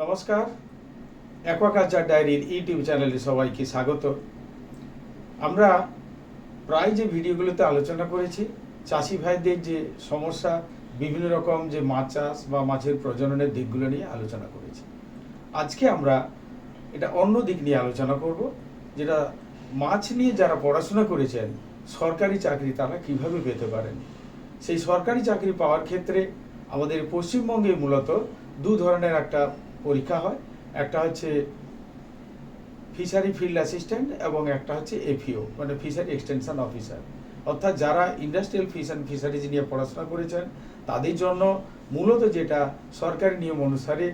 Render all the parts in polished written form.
নমস্কার, অ্যাকোয়াকালচার ডায়েরির ইউটিউব চ্যানেলে সবাইকে স্বাগত। আমরা প্রায় যে ভিডিওগুলোতে আলোচনা করেছি চাষি ভাইদের যে সমস্যা, বিভিন্ন রকম যে মাছ চাষ বা মাছের প্রজননের দিকগুলো নিয়ে আলোচনা করেছি। আজকে আমরা এটা অন্য দিক নিয়ে আলোচনা করব, যেটা মাছ নিয়ে যারা পড়াশোনা করেছেন সরকারি চাকরি তারা কিভাবে পেতে পারেন। সেই সরকারি চাকরি পাওয়ার ক্ষেত্রে আমাদের পশ্চিমবঙ্গে মূলত দু ধরনের একটা পরীক্ষা হয়। একটা হচ্ছে ফিশারি ফিল্ড অ্যাসিস্ট্যান্ট এবং একটা হচ্ছে এফিও মানে ফিশারি এক্সটেনশন অফিসার। অর্থাৎ যারা ইন্ডাস্ট্রিয়াল ফিশ অ্যান্ড ফিশারিজ নিয়ে পড়াশোনা করেছেন তাদের জন্য মূলত যেটা সরকারি নিয়ম অনুসারে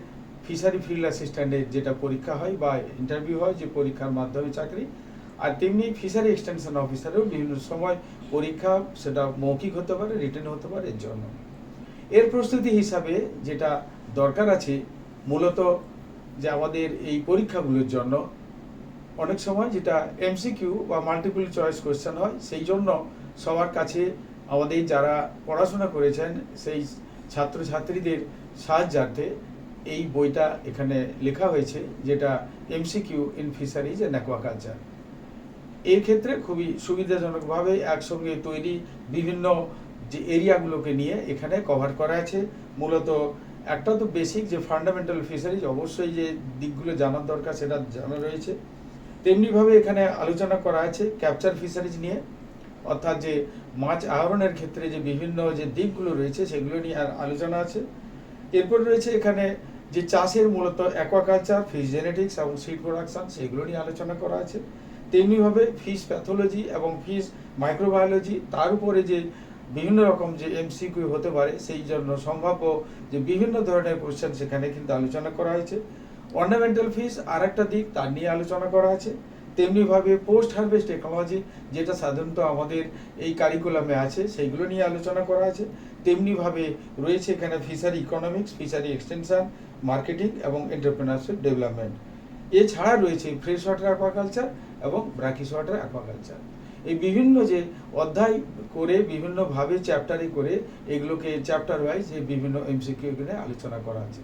ফিশারি ফিল্ড অ্যাসিস্ট্যান্টের যেটা পরীক্ষা হয় বা ইন্টারভিউ হয়, যে পরীক্ষার মাধ্যমে চাকরি। আর তেমনি ফিশারি এক্সটেনশন অফিসারেও বিভিন্ন সময় পরীক্ষা, সেটা মৌখিক হতে পারে, রিটেন হতে পারে। এর জন্য এর প্রস্তুতি হিসাবে যেটা দরকার আছে মূলত, যে আমাদের এই পরীক্ষাগুলোর জন্য অনেক সময় যেটা এমসিকিউ বা মাল্টিপল চয়েস কোয়েশ্চেন হয়, সেই জন্য সবার কাছে আমাদের যারা পড়াশোনা করেছেন সেই ছাত্রছাত্রীদের সাহায্যার্থে এই বইটা এখানে লেখা হয়েছে, যেটা MCQ in fisheries and aquaculture. এর ক্ষেত্রে খুবই সুবিধাজনকভাবে একসঙ্গে তৈরি বিভিন্ন যে এরিয়াগুলোকে নিয়ে এখানে কভার করা আছে। মূলত একটা তো বেসিক যে ফান্ডামেন্টাল ফিশারিজ, অবশ্যই যে দিকগুলো জানার দরকার সেটা জানা রয়েছে। তেমনিভাবে এখানে আলোচনা করা আছে ক্যাপচার ফিশারিজ নিয়ে, অর্থাৎ যে মাছ আহরণের ক্ষেত্রে যে বিভিন্ন যে দিকগুলো রয়েছে সেগুলো নিয়ে আলোচনা আছে। এরপর রয়েছে এখানে যে চাষের মূলত অ্যাকোয়াকালচার, ফিশ জেনেটিক্স এবং সিড প্রোডাকশন, সেগুলো নিয়ে আলোচনা করা আছে। তেমনিভাবে ফিশ প্যাথোলজি এবং ফিশ মাইক্রোবায়োলজি, তার উপরে যে বিভিন্ন রকম যে এমসিকিউ হতে পারে সেই জন্য সম্ভাব্য যে বিভিন্ন ধরনের কোশ্চেন সেখানে কিন্তু আলোচনা করা হয়েছে। অর্নামেন্টাল ফিশ আর একটা দিক, তার নিয়ে আলোচনা করা আছে। তেমনিভাবে পোস্ট হারভেস্ট টেকনোলজি, যেটা সাধারণত আমাদের এই কারিকুলামে আছে, সেইগুলো নিয়ে আলোচনা করা আছে। তেমনিভাবে রয়েছে এখানে fishery economics, fishery extension, marketing এবং এন্টারপ্রেনারশিপ ডেভেলপমেন্ট। এছাড়া রয়েছে ফ্রেশ ওয়াটার অ্যাকোয়াকালচার এবং ব্র্যাকিশ ওয়াটার অ্যাকোয়াকালচার। এই বিভিন্ন যে অধ্যায় করে বিভিন্নভাবে চ্যাপ্টারে করে এগুলোকে চ্যাপ্টার ওয়াইজ এই বিভিন্ন এমসিকিউ এখানে আলোচনা করা আছে।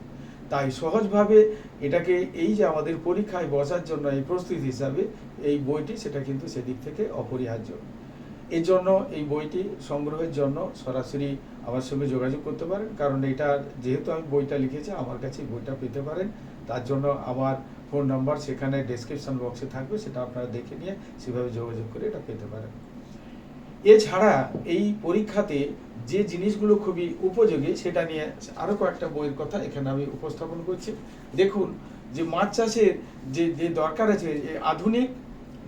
তাই সহজভাবে এটাকে এই যে আমাদের পরীক্ষায় বসার জন্য এই প্রস্তুতি হিসাবে এই বইটি, সেটা কিন্তু সেদিক থেকে অপরিহার্য। এই জন্য এই বইটি সংগ্রহের জন্য সরাসরি আমার সঙ্গে যোগাযোগ করতে পারেন, কারণ এটা যেহেতু আমি বইটা লিখেছি আমার কাছে বইটা পেতে পারেন। তার জন্য আমার ফোন নাম্বার সেখানে ডেসক্রিপশন বক্সে থাকবে, সেটা আপনারা দেখে নিয়ে সেভাবে যোগাযোগ করে এটা পেতে পারেন। এছাড়া এই পরীক্ষাতে যে জিনিসগুলো খুবই উপযোগী সেটা নিয়ে আরও কয়েকটা বইয়ের কথা এখানে আমি উপস্থাপন করছি। দেখুন, যে মাছ চাষের যে যে দরকার আছে, যে আধুনিক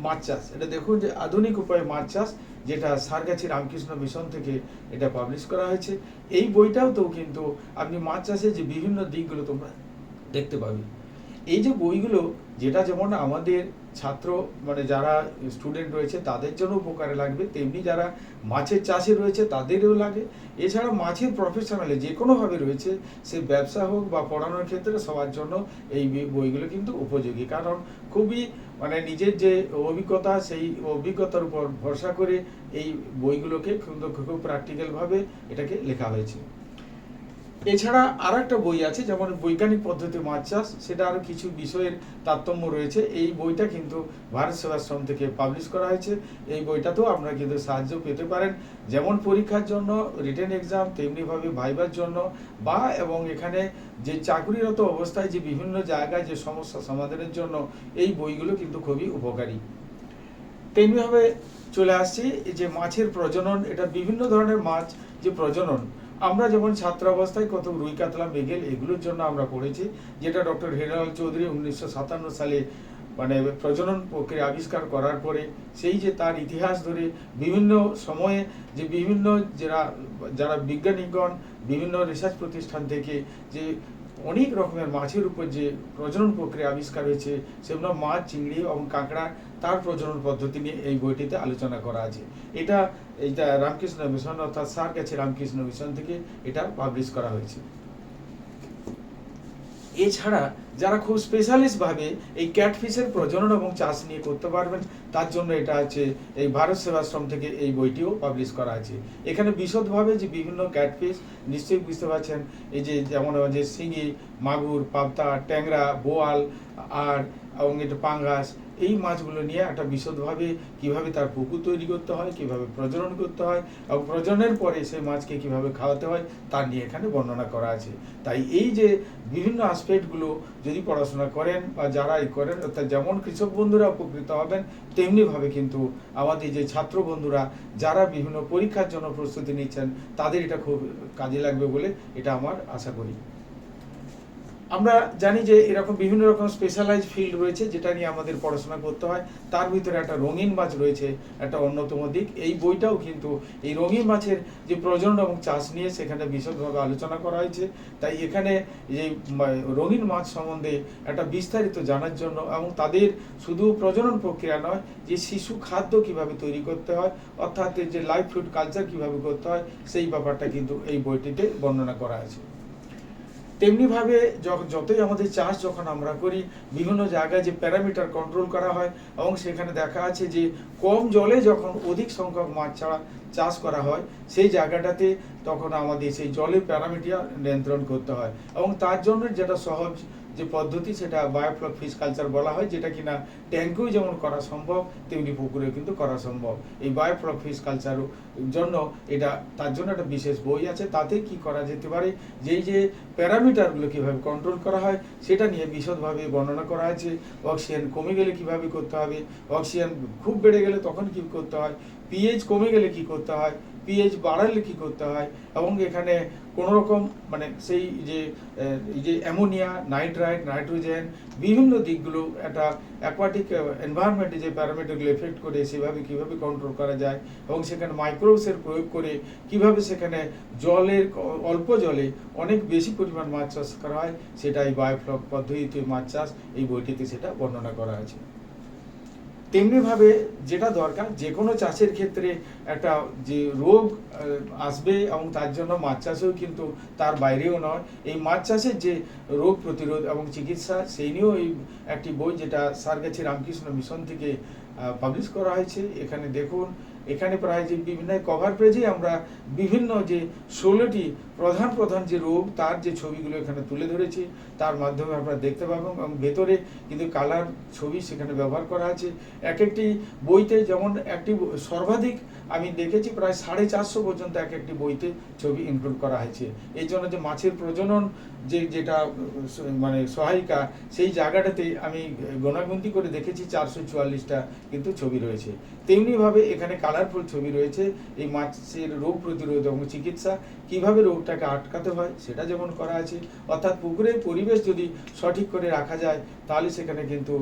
মাছ চাষ, এটা দেখুন যে আধুনিক উপায়ে মাছ চাষ, যেটা সারগাছি রামকৃষ্ণ মিশন থেকে এটা পাবলিশ করা হয়েছে। এই বইটাও তো কিন্তু আপনি মাছ চাষের যে বিভিন্ন দিকগুলো তোমরা দেখতে পাবে। এই যে বইগুলো, যেটা যেমন আমাদের ছাত্র মানে যারা স্টুডেন্ট রয়েছে তাদের জন্য উপকারে লাগবে, তেমনি যারা মাছের চাষে রয়েছে তাদেরও লাগে। এছাড়া মাছের প্রফেশনালে যে কোনোভাবে রয়েছে, সে ব্যবসা হোক বা পড়ানোর ক্ষেত্রে সবার জন্য এই বইগুলো কিন্তু উপযোগী। কারণ খুবই মানে নিজের যে অভিজ্ঞতা, সেই অভিজ্ঞতার উপর ভরসা করে এই বইগুলোকে কিন্তু খুব প্র্যাকটিক্যালভাবে এটাকে লেখা হয়েছে। এছাড়া আর একটা বই আছে, যেমন বৈজ্ঞানিক পদ্ধতি মাছ চাষ, সেটা আরও কিছু বিষয়ের তারতম্য রয়েছে। এই বইটা কিন্তু ভারত সেবাশ্রম থেকে পাবলিশ করা হয়েছে। এই বইটাতেও আপনারা কিন্তু সাহায্য পেতে পারেন, যেমন পরীক্ষার জন্য, রিটেন এক্সাম, তেমনিভাবে ভাইবার জন্য বা এবং এখানে যে চাকরিরত অবস্থায় যে বিভিন্ন জায়গায় যে সমস্যা সমাধানের জন্য এই বইগুলো কিন্তু খুবই উপকারী। তেমনিভাবে চলে আসছি যে মাছের প্রজনন, এটা বিভিন্ন ধরনের মাছ যে প্রজনন, আমরা যেমন ছাত্র অবস্থায় কত রুই, কাতলা, মৃগেল এগুলোর জন্য আমরা পড়েছি, যেটা ডক্টর হিরালাল চৌধুরী 1957 সালে মানে প্রজনন প্রক্রিয়া আবিষ্কার করার পরে সেই যে তার ইতিহাস ধরে বিভিন্ন সময়ে যে বিভিন্ন যারা বিজ্ঞানীগণ বিভিন্ন রিসার্চ প্রতিষ্ঠান থেকে যে অনেক রকমের মাছের উপর যে প্রজনন প্রক্রিয়া আবিষ্কার হয়েছে, সেগুলো মাছ, চিংড়ি এবং কাঁকড়া, তার প্রজনন পদ্ধতি নিয়ে এই বইটিতে আলোচনা করা আছে। এইটা রামকৃষ্ণ মিশন অর্থাৎ সারগাছি রামকৃষ্ণ মিশন থেকে এটা পাবলিশ করা হয়েছে। এছাড়া যারা খুব স্পেশালিস্টভাবে এই ক্যাটফিশের প্রজনন এবং চাষ নিয়ে করতে পারবেন, তার জন্য এটা আছে এই ভারত সেবাশ্রম থেকে এই বইটিও পাবলিশ করা আছে। এখানে বিশদভাবে যে বিভিন্ন ক্যাটফিশ, নিশ্চয়ই বুঝতে পারছেন, এই যে যেমন যে শিঙি, মাগুর, পাবদা, ট্যাংরা, বোয়াল আর এবং এটা পাঙ্গাস, এই মাছগুলো নিয়ে একটা বিশদভাবে কিভাবে তার পুকুর তৈরি করতে হয়, কিভাবে প্রজনন করতে হয় এবং প্রজননের পরে সেই মাছকে কিভাবে খাওয়াতে হয় তার নিয়ে এখানে বর্ণনা করা আছে। তাই এই যে বিভিন্ন আসপেক্টগুলো যদি পড়াশোনা করেন বা যারা করেন, অর্থাৎ যেমন কৃষক বন্ধুরা উপকৃত হবেন, তেমনিভাবে কিন্তু আমাদের যে ছাত্র বন্ধুরা যারা বিভিন্ন পরীক্ষার জন্য প্রস্তুতি নিচ্ছেন তাদের এটা খুব কাজে লাগবে বলে এটা আমার আশা করি। আমরা জানি যে এরকম বিভিন্ন রকম স্পেশালাইজ ফিল্ড রয়েছে যেটা নিয়ে আমাদের পড়াশোনা করতে হয়। তার ভিতরে একটা রঙিন মাছ রয়েছে, একটা অন্যতম দিক। এই বইটাও কিন্তু এই রঙিন মাছের যে প্রজনন এবং চাষ নিয়ে সেখানে বিশদভাবে আলোচনা করা হয়েছে। তাই এখানে এই রঙিন মাছ সম্বন্ধে একটা বিস্তারিত জানার জন্য এবং তাদের শুধু প্রজনন প্রক্রিয়া নয়, যে শিশু খাদ্য কিভাবে তৈরি করতে হয়, অর্থাৎ যে লাইভ ফুড কালচার কিভাবে করতে হয়, সেই ব্যাপারটা কিন্তু এই বইটিতে বর্ণনা করা আছে। তেমনিভাবে যতই আমাদের চাষ যখন আমরা করি, বিভিন্ন জায়গায় যে প্যারামিটার কন্ট্রোল করা হয় এবং সেখানে দেখা আছে যে কম জলে যখন অধিক সংখ্যক মাছ ছাড়া চাষ করা হয়, সেই জায়গাটাতে তখন আমাদের সেই জলের প্যারামিটার নিয়ন্ত্রণ করতে হয় এবং তার জন্য যেটা সহজ যে পদ্ধতি সেটা বায়োফ্লক ফিশ কালচার বলা হয়, যেটা কিনা ট্যাঙ্কেও যেমন করা সম্ভব তেমনি পুকুরেও কিন্তু করা সম্ভব। এই বায়োফ্লক ফিশ কালচার জন্য এটা তার জন্য একটা বিশেষ বই আছে, তাতে কি করা যেতে পারে, যেই যে প্যারামিটারগুলো কীভাবে কন্ট্রোল করা হয় সেটা নিয়ে বিশদভাবে বর্ণনা করা আছে। অক্সিজেন কমে গেলে কিভাবে করতে হবে, অক্সিজেন খুব বেড়ে গেলে তখন কি করতে হয়, পিএইচ কমে গেলে কি করতে হয়, পিএইচ বাড়ালে কি করতে হয়, এবং এখানে কোনো রকম মানে সেই যে অ্যামোনিয়া, নাইট্রাইট, নাইট্রোজেন বিভিন্ন দিকগুলো একটা অ্যাকোয়াটিক এনভায়রনমেন্টে যে প্যারামিটারগুলো এফেক্ট করে সেভাবে কিভাবে কন্ট্রোল করা যায় এবং সেখানে মাইক্রোবসের প্রয়োগ করে কিভাবে সেখানে জলের অল্প জলে অনেক বেশি পরিমাণ মাছ চাষ করা হয়, সেটা এই বায়োফ্লক পদ্ধতিতে মাছ চাষ এই বইটিতে সেটা বর্ণনা করা আছে। তেমনিভাবে যেটা দরকার যে কোনো চাষের ক্ষেত্রে একটা যে রোগ আসবে এবং তার জন্য মাছ চাষেও কিন্তু তার বাইরেও নয়, এই মাছ চাষের যে রোগ প্রতিরোধ এবং চিকিৎসা সেই নিয়েও এই একটি বই যেটা সারগাছি রামকৃষ্ণ মিশন থেকে পাবলিশ করা হয়েছে। এখানে দেখুন, এখানে প্রায় যে বিভিন্ন কভার পেজে আমরা বিভিন্ন যে 16টি প্রধান যে রোগ তার যে ছবিগুলো এখানে তুলে ধরেছি, তার মাধ্যমে আপনারা দেখতে পাবেন এবং ভেতরে কিন্তু কালার ছবি সেখানে ব্যবহার করা আছে। এক একটি বইতে যেমন একটি সর্বাধিক আমি দেখেছি প্রায় 450 পর্যন্ত এক একটি বইতে ছবি ইনক্লুড করা হয়েছে। এই জন্য যে মাছের প্রজনন যেটা মানে সহায়িকা, সেই জায়গাটাতে আমি গোনাগুনতি করে দেখেছি 444টা কিন্তু ছবি রয়েছে। তেমনিভাবে এখানে কালারফুল ছবি রয়েছে এই মাছের রোগ প্রতিরোধ এবং চিকিৎসা, কিভাবে রোগটাকে আটকাতে হয় সেটা যেমন করা আছে। অর্থাৎ পুকুরের পরিবেশ যদি সঠিক করে রাখা যায় তাহলে সেখানে কিন্তু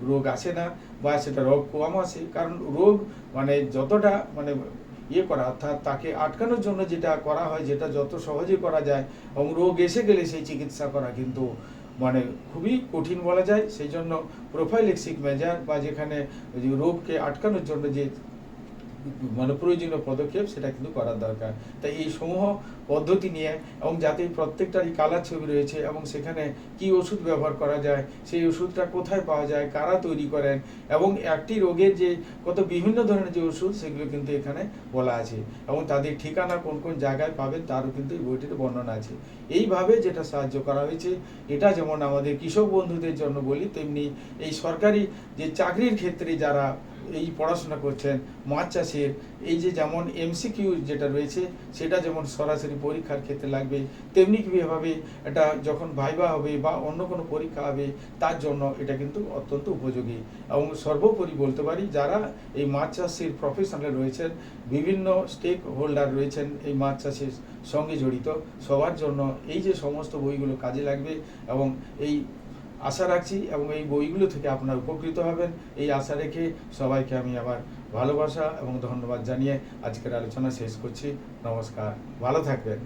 রোগ আসে না বা সেটা রোগ কম আসে, কারণ রোগ মানে যতটা মানে করা, অর্থাৎ তাকে আটকানোর জন্য যেটা করা হয়, যেটা যত সহজে করা যায়, এবং রোগ এসে গেলে সেই চিকিৎসা করা কিন্তু মানে খুবই কঠিন বলা যায়। সেই জন্য প্রোফাইলেক্সিক মেজার বা যেখানে রোগকে আটকানোর জন্য যে মানে প্রয়োজনীয় পদক্ষেপ সেটা কিন্তু করার দরকার। তাই এই সমূহ পদ্ধতি নিয়ে এবং যাতে প্রত্যেকটারই কালার ছবি রয়েছে এবং সেখানে কি ওষুধ ব্যবহার করা যায়, সেই ওষুধটা কোথায় পাওয়া যায়, কারা তৈরি করেন, এবং একটি রোগের যে কত বিভিন্ন ধরনের যে ওষুধ সেগুলো কিন্তু এখানে বলা আছে এবং তাদের ঠিকানা কোন কোন জায়গায় পাবেন তারও কিন্তু এই বইটিতে বর্ণনা আছে। এইভাবে যেটা সাহায্য করা হয়েছে, এটা যেমন আমাদের কৃষক বন্ধুদের জন্য বলি, তেমনি এই সরকারি যে চাকরির ক্ষেত্রে যারা এই পড়াশোনা করছেন মাছ চাষের, এই যে যেমন এমসিকিউ যেটা রয়েছে সেটা যেমন সরাসরি পরীক্ষার ক্ষেত্রে লাগবে, তেমনি কীভাবে এটা যখন ভাইবা হবে বা অন্য কোনো পরীক্ষা হবে তার জন্য এটা কিন্তু অত্যন্ত উপযোগী। এবং সর্বোপরি বলতে পারি যারা এই মাছ চাষের প্রফেশনাল রয়েছেন, বিভিন্ন স্টেক হোল্ডার রয়েছেন এই মাছ চাষের সঙ্গে জড়িত, সবার জন্য এই যে সমস্ত বইগুলো কাজে লাগবে এবং এই আশা রাখছি এবং এই বইগুলো থেকে আপনারা উপকৃত হবেন এই আশা রেখে সবাইকে আমি আমার ভালোবাসা এবং ধন্যবাদ জানিয়ে আজকের আলোচনা শেষ করছি। নমস্কার, ভালো থাকবেন।